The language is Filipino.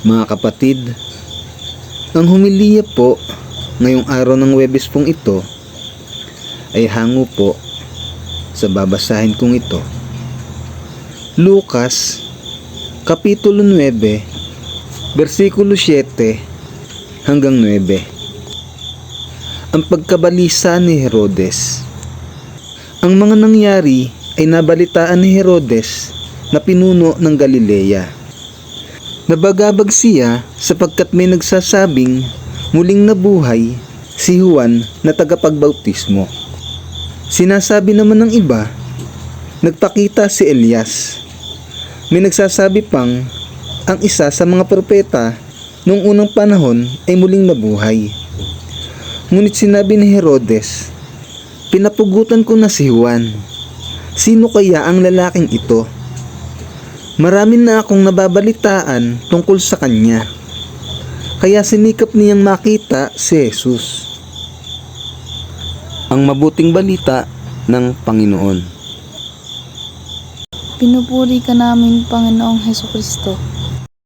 Mga kapatid, ang humiliya po ngayong araw ng Huwebes pong ito ay hango po sa babasahin kong ito. Lucas, Kapitulo 9, versikulo 7 hanggang 9. Ang pagkabalisa ni Herodes. Ang mga nangyari ay nabalitaan ni Herodes na pinuno ng Galilea. Nabagabag siya sapagkat may nagsasabing muling nabuhay si Juan na tagapagbautismo. Sinasabi naman ng iba, nagpakita si Elias. May nagsasabi pang ang isa sa mga propeta noong unang panahon ay muling nabuhay. Ngunit sinabi ni Herodes, pinapugutan ko na si Juan. Sino kaya ang lalaking ito? Marami na akong nababalitaan tungkol sa kanya. Kaya sinikap niyang makita si Jesus. Ang mabuting balita ng Panginoon. Pinupuri ka namin, Panginoong Hesukristo.